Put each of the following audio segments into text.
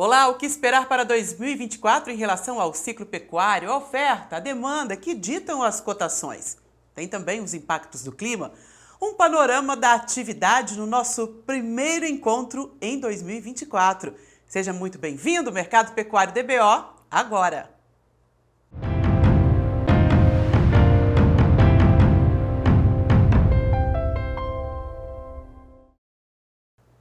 Olá, o que esperar para 2024 em relação ao ciclo pecuário, a oferta, a demanda que ditam as cotações? Tem também os impactos do clima? Um panorama da atividade no nosso primeiro encontro em 2024. Seja muito bem-vindo, Mercado Pecuário DBO, agora!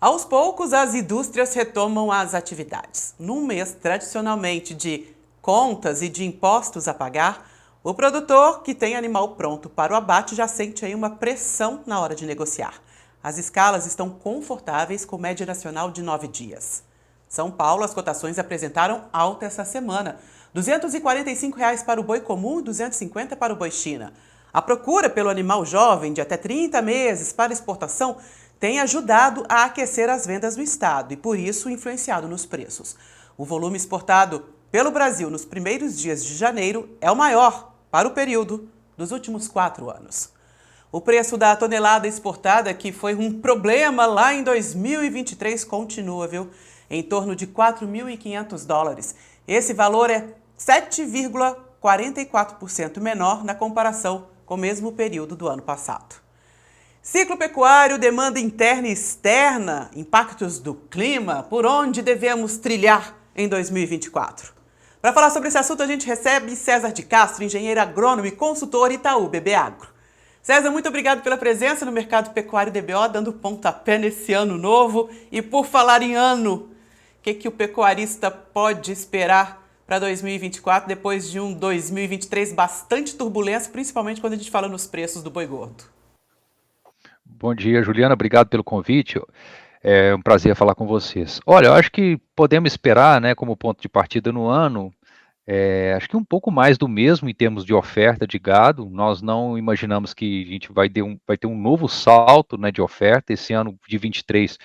Aos poucos, as indústrias retomam as atividades. Num mês tradicionalmente de contas e de impostos a pagar, o produtor que tem animal pronto para o abate já sente aí uma pressão na hora de negociar. As escalas estão confortáveis com média nacional de 9 dias. São Paulo, as cotações apresentaram alta essa semana. R$ 245 para o boi comum e R$ 250 para o boi China. A procura pelo animal jovem de até 30 meses para exportação tem ajudado a aquecer as vendas no estado e, por isso, influenciado nos preços. O volume exportado pelo Brasil nos primeiros dias de janeiro é o maior para o período dos últimos 4 anos. O preço da tonelada exportada, que foi um problema lá em 2023, continua, viu? Em torno de $4.500. Esse valor é 7,44% menor na comparação com o mesmo período do ano passado. Ciclo pecuário, demanda interna e externa, impactos do clima, por onde devemos trilhar em 2024? Para falar sobre esse assunto, a gente recebe César de Castro, engenheiro agrônomo e consultor Itaú BB Agro. César, muito obrigado pela presença no Mercado Pecuário DBO, dando pontapé nesse ano novo. E por falar em ano, o que o pecuarista pode esperar para 2024, depois de um 2023 bastante turbulento, principalmente quando a gente fala nos preços do boi gordo? Bom dia, Juliana. Obrigado pelo convite. É um prazer falar com vocês. Olha, eu acho que podemos esperar, né, como ponto de partida no ano, acho que um pouco mais do mesmo em termos de oferta de gado. Nós não imaginamos que a gente vai ter um novo salto, né, de oferta. Esse ano de 23,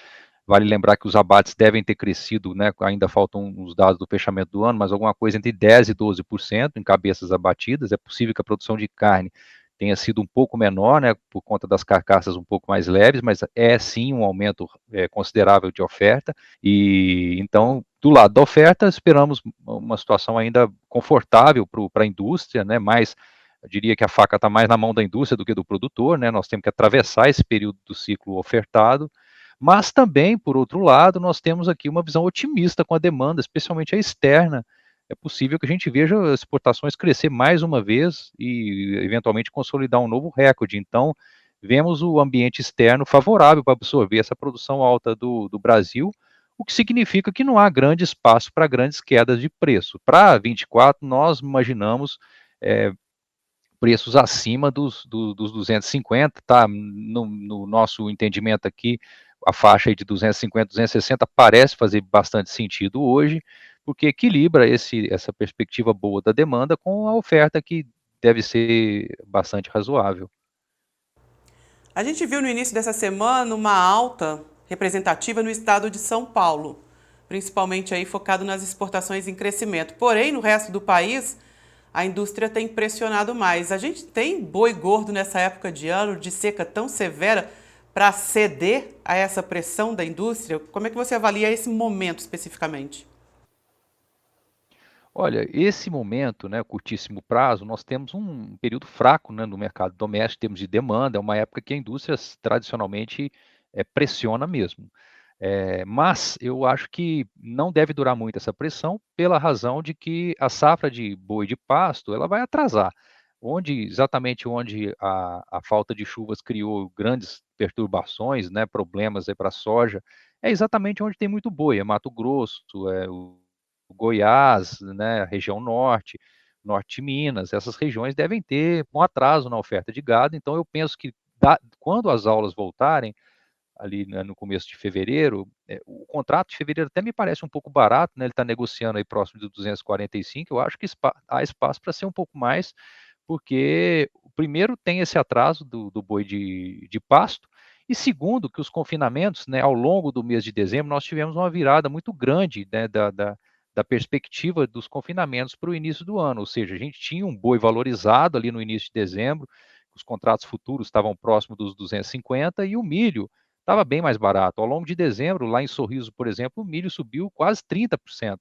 vale lembrar que os abates devem ter crescido, né, ainda faltam os dados do fechamento do ano, mas alguma coisa entre 10% e 12% em cabeças abatidas. É possível que a produção de carne tenha sido um pouco menor, né, por conta das carcaças um pouco mais leves, mas é sim um aumento considerável de oferta, e então, do lado da oferta, esperamos uma situação ainda confortável para a indústria, né, mais, eu diria que a faca está mais na mão da indústria do que do produtor, né, nós temos que atravessar esse período do ciclo ofertado, mas também, por outro lado, nós temos aqui uma visão otimista com a demanda, especialmente a externa. É possível que a gente veja as exportações crescer mais uma vez e, eventualmente, consolidar um novo recorde. Então, vemos o ambiente externo favorável para absorver essa produção alta do Brasil, o que significa que não há grande espaço para grandes quedas de preço. Para 24, nós imaginamos preços acima dos 250, tá? No nosso entendimento aqui, a faixa aí de 250, 260 parece fazer bastante sentido hoje, porque equilibra essa perspectiva boa da demanda com a oferta que deve ser bastante razoável. A gente viu no início dessa semana uma alta representativa no estado de São Paulo, principalmente aí focado nas exportações em crescimento. Porém, no resto do país, a indústria tem pressionado mais. A gente tem boi gordo nessa época de ano, de seca tão severa, para ceder a essa pressão da indústria? Como é que você avalia esse momento especificamente? Olha, esse momento, né, curtíssimo prazo, nós temos um período fraco, né, no mercado doméstico, em termos de demanda, é uma época que a indústria tradicionalmente pressiona mesmo. Mas eu acho que não deve durar muito essa pressão, pela razão de que a safra de boi de pasto ela vai atrasar. Exatamente onde a falta de chuvas criou grandes perturbações, né, problemas para a soja, é exatamente onde tem muito boi, é Mato Grosso, o Goiás, né, a região norte, norte de Minas, essas regiões devem ter um atraso na oferta de gado, então eu penso que quando as aulas voltarem, ali, né, no começo de fevereiro, o contrato de fevereiro até me parece um pouco barato, né, ele está negociando aí próximo de 245, eu acho que há espaço para ser um pouco mais, porque, primeiro, tem esse atraso do boi de pasto, e segundo, que os confinamentos, né, ao longo do mês de dezembro, nós tivemos uma virada muito grande, né, da perspectiva dos confinamentos para o início do ano, ou seja, a gente tinha um boi valorizado ali no início de dezembro, os contratos futuros estavam próximos dos 250, e o milho estava bem mais barato. Ao longo de dezembro, lá em Sorriso, por exemplo, o milho subiu quase 30%.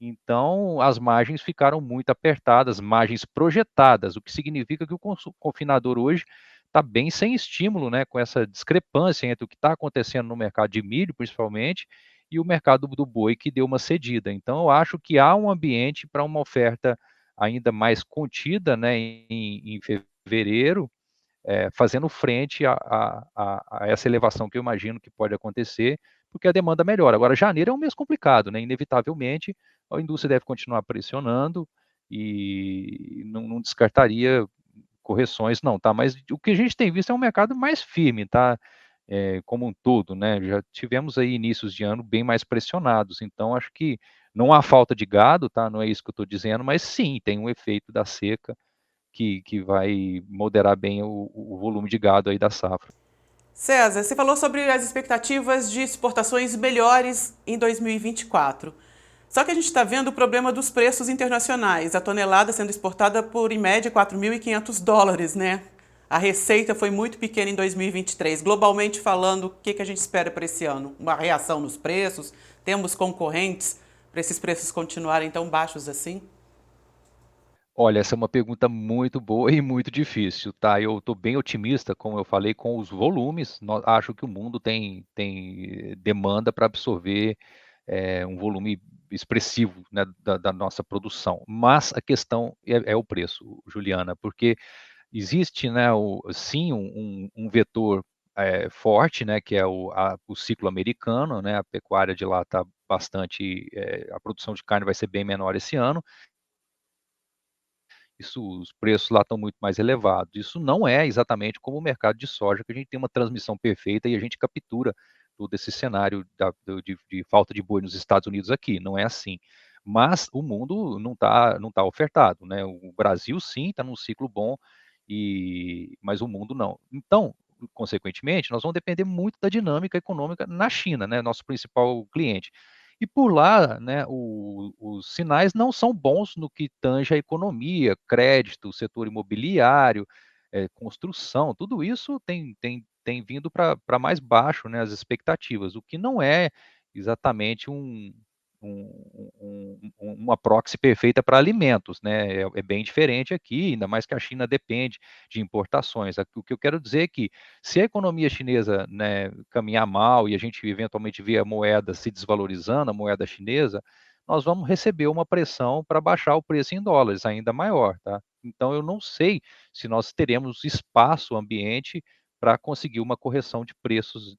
Então, as margens ficaram muito apertadas, margens projetadas, o que significa que o confinador hoje está bem sem estímulo, né, com essa discrepância entre o que está acontecendo no mercado de milho, principalmente, e o mercado do boi, que deu uma cedida. Então, eu acho que há um ambiente para uma oferta ainda mais contida, né, em fevereiro, fazendo frente a essa elevação que eu imagino que pode acontecer, porque a demanda melhora. Agora, janeiro é um mês complicado, né? Inevitavelmente, a indústria deve continuar pressionando e não descartaria correções, não, tá? Mas o que a gente tem visto é um mercado mais firme, tá? Como um todo, né? Já tivemos aí inícios de ano bem mais pressionados, então acho que não há falta de gado, tá? Não é isso que eu estou dizendo, mas sim, tem um efeito da seca que vai moderar bem o volume de gado aí da safra. César, você falou sobre as expectativas de exportações melhores em 2024. Só que a gente está vendo o problema dos preços internacionais. A tonelada sendo exportada por, em média, US$ 4.500, né? A receita foi muito pequena em 2023. Globalmente falando, o que a gente espera para esse ano? Uma reação nos preços? Temos concorrentes para esses preços continuarem tão baixos assim? Olha, essa é uma pergunta muito boa e muito difícil, tá? Eu estou bem otimista, como eu falei, com os volumes. Acho que o mundo tem demanda para absorver um volume expressivo, né, da nossa produção. Mas a questão é o preço, Juliana, porque existe, né, sim, um vetor forte, né, que é o ciclo americano, né? A pecuária de lá está bastante, a produção de carne vai ser bem menor esse ano. Os preços lá estão muito mais elevados. Isso não é exatamente como o mercado de soja, que a gente tem uma transmissão perfeita e a gente captura todo esse cenário de falta de boi nos Estados Unidos aqui. Não é assim. Mas o mundo não tá ofertado, né? O Brasil sim está num ciclo bom, mas o mundo não. Então, consequentemente, nós vamos depender muito da dinâmica econômica na China, né? Nosso principal cliente. E por lá, né, os sinais não são bons no que tange a economia, crédito, setor imobiliário, construção, tudo isso tem vindo para mais baixo, né, as expectativas, o que não é exatamente uma proxy perfeita para alimentos, né? É bem diferente aqui, ainda mais que a China depende de importações. O que eu quero dizer é que se a economia chinesa, né, caminhar mal e a gente eventualmente ver a moeda se desvalorizando, a moeda chinesa, nós vamos receber uma pressão para baixar o preço em dólares ainda maior, tá? Então eu não sei se nós teremos espaço, ambiente para conseguir uma correção de preços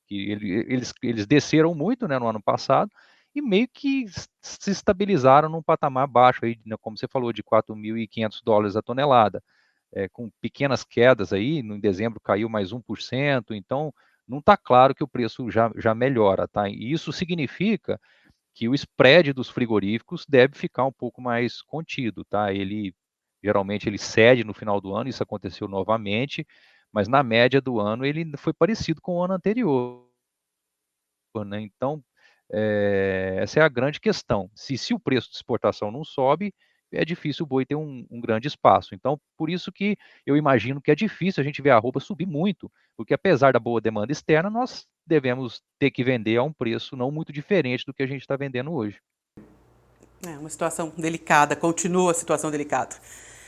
eles desceram muito, né, no ano passado e meio que se estabilizaram num patamar baixo aí, né, como você falou, de US$ 4.500 a tonelada, com pequenas quedas aí, no dezembro caiu mais 1%, então não está claro que o preço já melhora, tá? E isso significa que o spread dos frigoríficos deve ficar um pouco mais contido, tá? Geralmente ele cede no final do ano, isso aconteceu novamente, mas na média do ano ele foi parecido com o ano anterior, né? Então, essa é a grande questão. Se o preço de exportação não sobe, é difícil o boi ter um grande espaço. Então, por isso que eu imagino que é difícil a gente ver a arroba subir muito, porque apesar da boa demanda externa, nós devemos ter que vender a um preço não muito diferente do que a gente está vendendo hoje. É uma situação delicada, continua a situação delicada.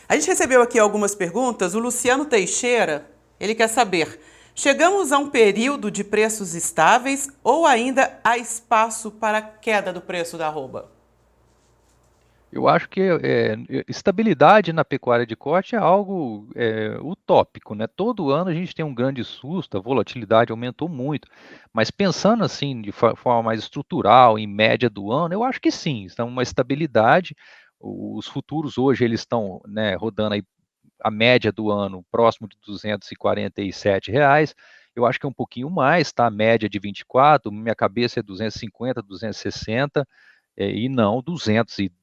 A gente recebeu aqui algumas perguntas. O Luciano Teixeira, ele quer saber: chegamos a um período de preços estáveis ou ainda há espaço para queda do preço da arroba? Eu acho que estabilidade na pecuária de corte é algo utópico, né? Todo ano a gente tem um grande susto, a volatilidade aumentou muito, mas pensando assim de forma mais estrutural, em média do ano, eu acho que sim, está uma estabilidade. Os futuros hoje eles estão, né, rodando aí a média do ano próximo de R$ 247. Eu acho que é um pouquinho mais, tá? A média de 24, minha cabeça é 250, 260 e não 200 e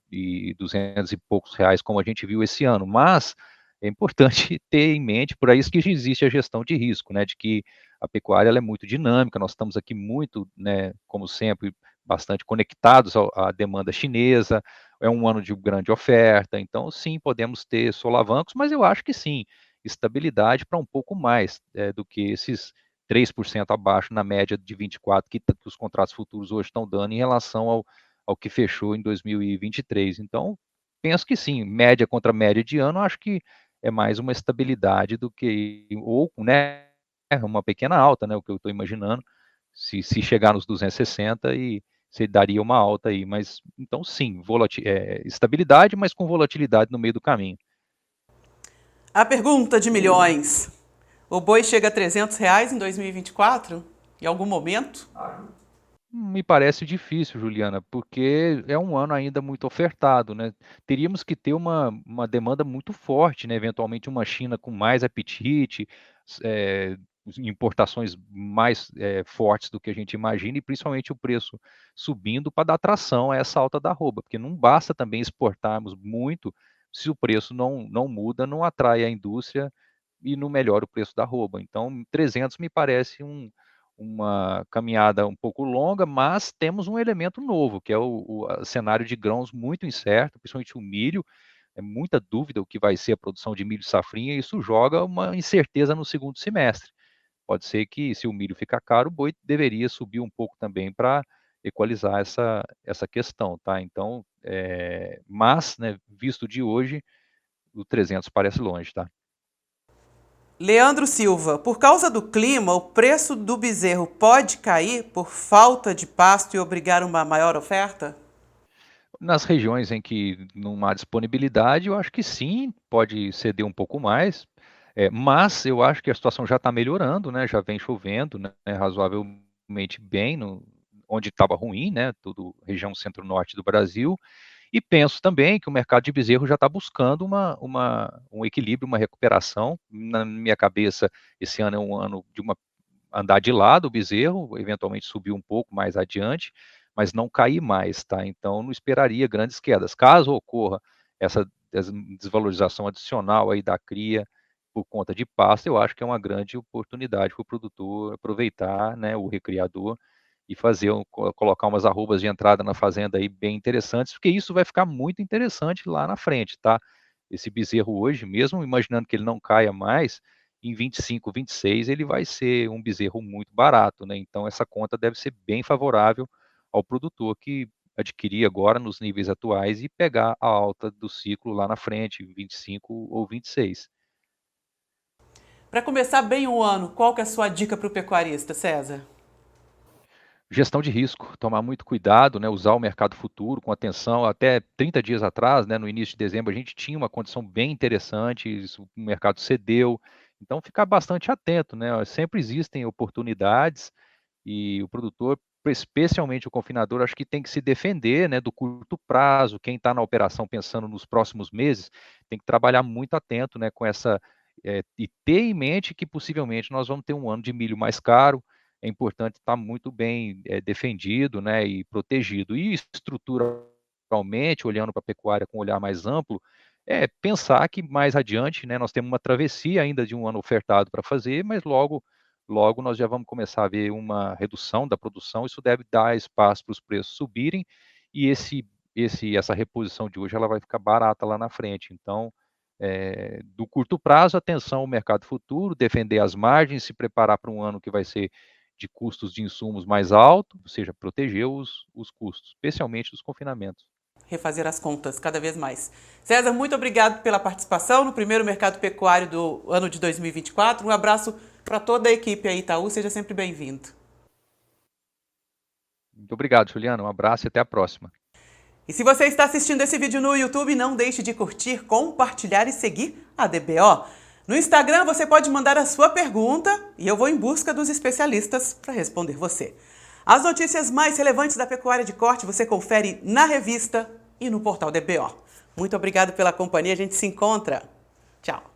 poucos reais, como a gente viu esse ano. Mas é importante ter em mente, por isso que existe a gestão de risco, né, de que a pecuária ela é muito dinâmica, nós estamos aqui muito, né, como sempre, bastante conectados à demanda chinesa, é um ano de grande oferta, então sim, podemos ter solavancos, mas eu acho que sim, estabilidade para um pouco mais do que esses 3% abaixo na média de 24 que os contratos futuros hoje estão dando em relação ao que fechou em 2023. Então, penso que sim, média contra média de ano, acho que é mais uma estabilidade do que, ou, né, uma pequena alta, né, o que eu estou imaginando, se chegar nos 260 e você daria uma alta aí, mas então sim, estabilidade, mas com volatilidade no meio do caminho. A pergunta de milhões. O boi chega a R$ 300 em 2024? Em algum momento? Me parece difícil, Juliana, porque é um ano ainda muito ofertado, né? Teríamos que ter uma demanda muito forte, né? Eventualmente uma China com mais apetite, é, importações mais fortes do que a gente imagina e principalmente o preço subindo para dar tração a essa alta da arroba, porque não basta também exportarmos muito se o preço não muda, não atrai a indústria e não melhora o preço da arroba. Então, 300 me parece uma caminhada um pouco longa, mas temos um elemento novo, que é o cenário de grãos muito incerto, principalmente o milho. É muita dúvida o que vai ser a produção de milho safrinha, e isso joga uma incerteza no segundo semestre. Pode ser que, se o milho ficar caro, o boi deveria subir um pouco também para equalizar essa questão, tá? Então, mas, né, visto de hoje, o 300 parece longe, tá? Leandro Silva, por causa do clima, o preço do bezerro pode cair por falta de pasto e obrigar uma maior oferta? Nas regiões em que não há disponibilidade, eu acho que sim, pode ceder um pouco mais, mas eu acho que a situação já está melhorando, né? Já vem chovendo, né, razoavelmente bem, onde estava ruim, né? Tudo região centro-norte do Brasil. E penso também que o mercado de bezerro já está buscando um equilíbrio, uma recuperação. Na minha cabeça, esse ano é um ano de andar de lado o bezerro, eventualmente subir um pouco mais adiante, mas não cair mais, tá? Então, não esperaria grandes quedas. Caso ocorra essa desvalorização adicional aí da cria por conta de pasto, eu acho que é uma grande oportunidade para o produtor aproveitar, né, o recriador, e colocar umas arrobas de entrada na fazenda aí bem interessantes, porque isso vai ficar muito interessante lá na frente, tá? Esse bezerro hoje, mesmo imaginando que ele não caia mais, em 25, 26 ele vai ser um bezerro muito barato, né? Então essa conta deve ser bem favorável ao produtor que adquirir agora nos níveis atuais e pegar a alta do ciclo lá na frente, 25 ou 26. Para começar bem o ano, qual que é a sua dica para o pecuarista, César? Gestão de risco, tomar muito cuidado, né, usar o mercado futuro com atenção. Até 30 dias atrás, né, no início de dezembro, a gente tinha uma condição bem interessante, o mercado cedeu. Então, ficar bastante atento, né? Sempre existem oportunidades e o produtor, especialmente o confinador, acho que tem que se defender, né, do curto prazo. Quem está na operação pensando nos próximos meses tem que trabalhar muito atento, né, com e ter em mente que possivelmente nós vamos ter um ano de milho mais caro. É importante estar muito bem defendido, né, e protegido. E estruturalmente, olhando para a pecuária com um olhar mais amplo, pensar que mais adiante, né, nós temos uma travessia ainda de um ano ofertado para fazer, mas logo nós já vamos começar a ver uma redução da produção. Isso deve dar espaço para os preços subirem e essa reposição de hoje ela vai ficar barata lá na frente. Então, do curto prazo, atenção ao mercado futuro, defender as margens, se preparar para um ano que vai ser de custos de insumos mais alto, ou seja, proteger os custos, especialmente dos confinamentos. Refazer as contas cada vez mais. César, muito obrigado pela participação no primeiro mercado pecuário do ano de 2024. Um abraço para toda a equipe aí, Itaú. Seja sempre bem-vindo. Muito obrigado, Juliana. Um abraço e até a próxima. E se você está assistindo esse vídeo no YouTube, não deixe de curtir, compartilhar e seguir a DBO. No Instagram, você pode mandar a sua pergunta e eu vou em busca dos especialistas para responder você. As notícias mais relevantes da pecuária de corte você confere na revista e no portal DBO. Muito obrigado pela companhia, a gente se encontra. Tchau.